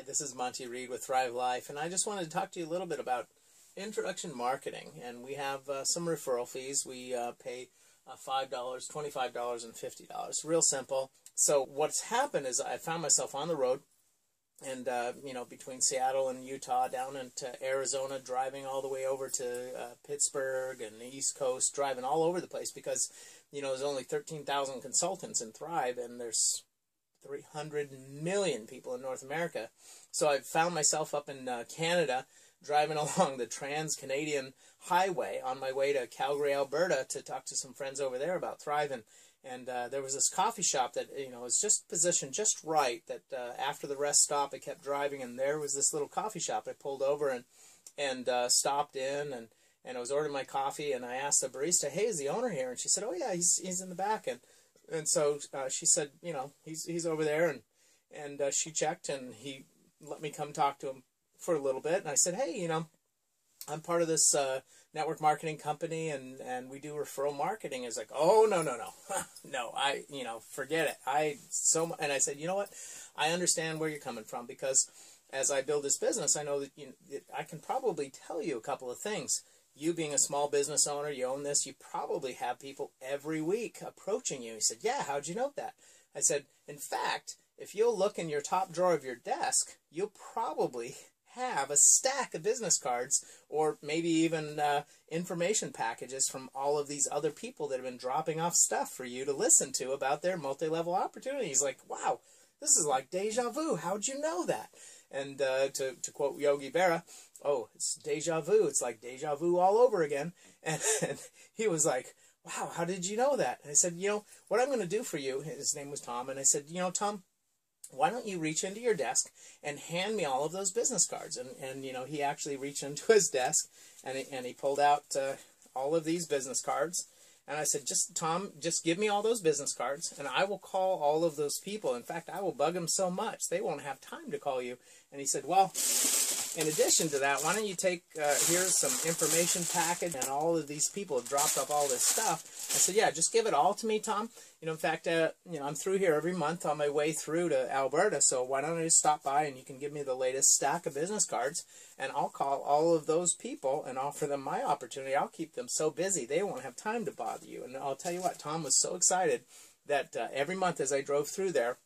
this is Monty with Thrivelife, and I just wanted to talk to you a little bit about introduction marketing. And we have some referral fees. We pay $5, $25, and $50. Real simple. So what's happened is I found myself on the road, and between Seattle and Utah, down into Arizona, driving all the way over to Pittsburgh and the East Coast, driving all over the place because there's only 13,000 consultants in Thrive, and there's 300 million people in North America. So I found myself up in Canada, driving along the Trans-Canadian Highway on my way to Calgary, Alberta, to talk to some friends over there about Thrive. And there was this coffee shop that was just positioned just right, that after the rest stop I kept driving, and there was this little coffee shop. I pulled over and stopped in, and I was ordering my coffee, and I asked the barista, "Hey, is the owner here?" And she said, "Oh yeah, he's in the back." And so she said, he's over there, and she checked, and he let me come talk to him for a little bit. And I said, "Hey, I'm part of this network marketing company, and we do referral marketing." He's like, "Oh, no, no, forget it. And I said, "You know what? I understand where you're coming from, because as I build this business, I know that I can probably tell you a couple of things. You being a small business owner, you own this, you probably have people every week approaching you." He said, "Yeah, how'd you know that?" I said, "In fact, if you'll look in your top drawer of your desk, you'll probably have a stack of business cards, or maybe even information packages from all of these other people that have been dropping off stuff for you to listen to about their multi-level opportunities." Like, wow, this is like deja vu. How'd you know that? And to quote Yogi Berra, "Oh, it's deja vu. It's like deja vu all over again." And he was like, "Wow, how did you know that?" And I said, "What I'm going to do for you," his name was Tom, and I said, "Tom, why don't you reach into your desk and hand me all of those business cards?" And he actually reached into his desk, and he pulled out all of these business cards. And I said, "Tom, just give me all those business cards, and I will call all of those people. In fact, I will bug them so much they won't have time to call you." And he said, "Well, in addition to that, why don't you take, here's some information package, and all of these people have dropped up all this stuff." I said, "Yeah, just give it all to me, Tom. In fact, I'm through here every month on my way through to Alberta, so why don't I just stop by, and you can give me the latest stack of business cards, and I'll call all of those people and offer them my opportunity. I'll keep them so busy they won't have time to bother you." And I'll tell you what, Tom was so excited that every month as I drove through there,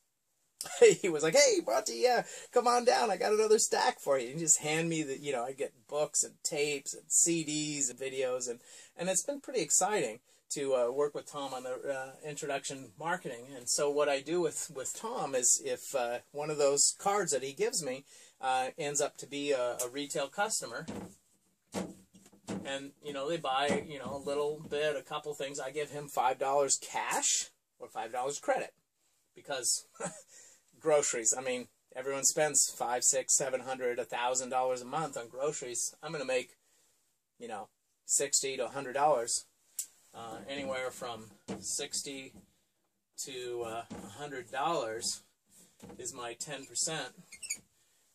he was like, "Hey, Monty, yeah, come on down. I got another stack for you." And just hand me I get books and tapes and CDs and videos, and it's been pretty exciting to work with Tom on the introduction marketing. And so what I do with Tom is, if one of those cards that he gives me ends up to be a retail customer, and they buy a little bit, a couple things, I give him $5 cash or $5 credit, because groceries, I mean, everyone spends $500, $600, $700, $1,000 a month on groceries. I'm going to make $60 to $100. Anywhere from $60 to $100 is my 10%.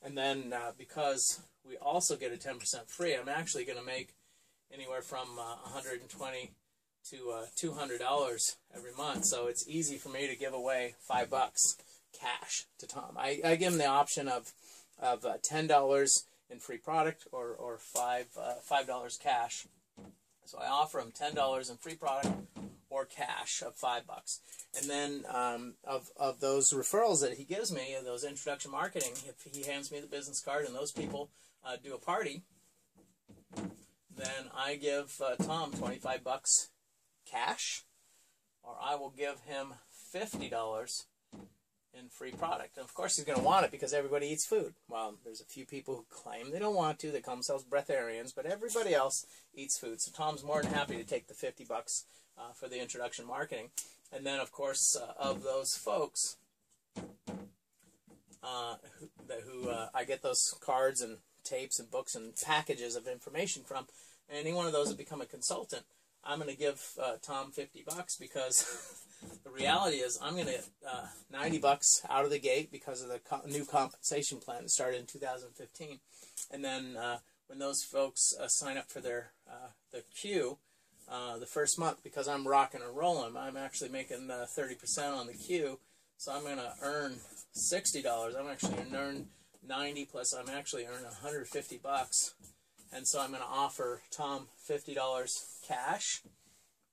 And then because we also get a 10% free, I'm actually going to make anywhere from $120 to $200 every month. So it's easy for me to give away $5 cash to Tom. I give him the option of $10 in free product, or $5 cash. So I offer him $10 in free product or cash of $5. And then of those referrals that he gives me, those introduction marketing, if he hands me the business card and those people do a party, then I give Tom $25 cash, or I will give him $50 in free product. And of course he's going to want it, because everybody eats food. Well, there's a few people who claim they don't want to. They call themselves breatharians, but everybody else eats food. So Tom's more than happy to take the $50 for the introduction marketing. And then, of course, of those folks who I get those cards and tapes and books and packages of information from, any one of those that become a consultant, I'm going to give Tom $50, because the reality is I'm going to get $90 out of the gate because of the new compensation plan that started in 2015. And then when those folks sign up for their the queue the first month, because I'm rocking and rolling, I'm actually making 30% on the queue, so I'm going to earn $60. I'm actually going to earn $90 plus I'm actually earning $150, and so I'm going to offer Tom $50 cash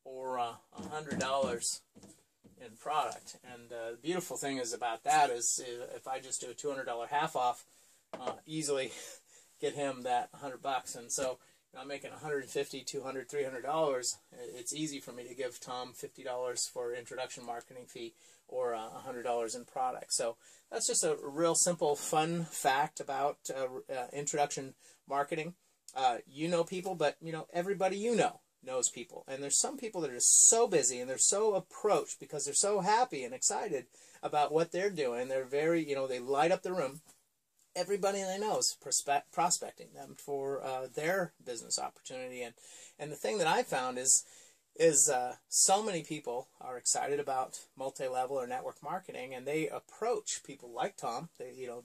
or $100 in product. And the beautiful thing is about that is if I just do a $200 half off, easily get him that $100. And so I'm making $150, $200, $300. It's easy for me to give Tom $50 for introduction marketing fee or $100 in product. So that's just a real simple, fun fact about introduction marketing. You know people, but everybody knows people. And there's some people that are just so busy and they're so approached because they're so happy and excited about what they're doing. They're very, they light up the room. Everybody they know is prospecting them for their business opportunity. And the thing that I found is so many people are excited about multi-level or network marketing, and they approach people like Tom,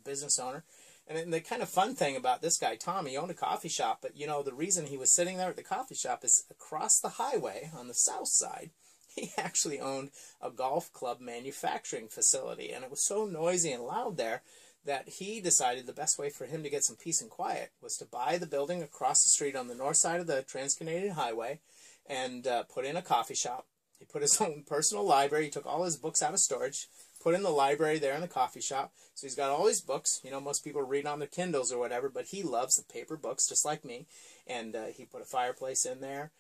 business owner. And the kind of fun thing about this guy, Tom, he owned a coffee shop, but the reason he was sitting there at the coffee shop is across the highway on the south side, he actually owned a golf club manufacturing facility, and it was so noisy and loud there that he decided the best way for him to get some peace and quiet was to buy the building across the street on the north side of the Trans-Canadian Highway and put in a coffee shop. He put his own personal library. He took all his books out of storage, put in the library there in the coffee shop. So he's got all these books. Most people read on their Kindles or whatever, but he loves the paper books just like me. And he put a fireplace in there.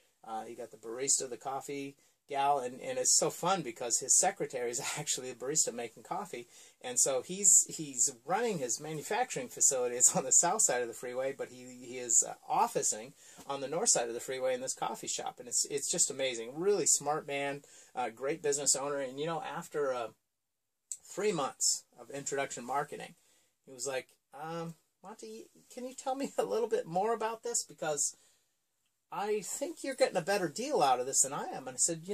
He got the barista, the coffee gal, and it's so fun because his secretary is actually the barista making coffee. And so he's running his manufacturing facility. It's on the south side of the freeway, but he is officing on the north side of the freeway in this coffee shop. And it's just amazing. Really smart man, great business owner. And after 3 months of introduction marketing, he was like, Monty, can you tell me a little bit more about this? Because I think you're getting a better deal out of this than I am. And I said,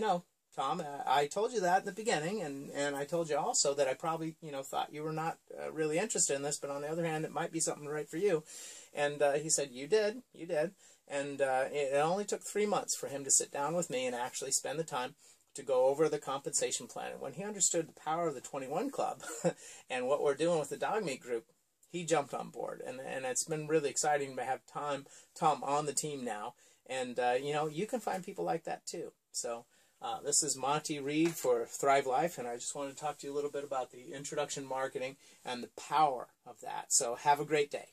Tom, I told you that in the beginning, and I told you also that I probably, thought you were not really interested in this, but on the other hand, it might be something right for you. And he said, you did. And it only took 3 months for him to sit down with me and actually spend the time to go over the compensation plan. And when he understood the power of the 21 Club and what we're doing with the dog meat group, he jumped on board. And it's been really exciting to have Tom on the team now. And, you can find people like that too. So this is Monty Reed for Thrivelife, and I just wanted to talk to you a little bit about the introduction marketing and the power of that. So have a great day.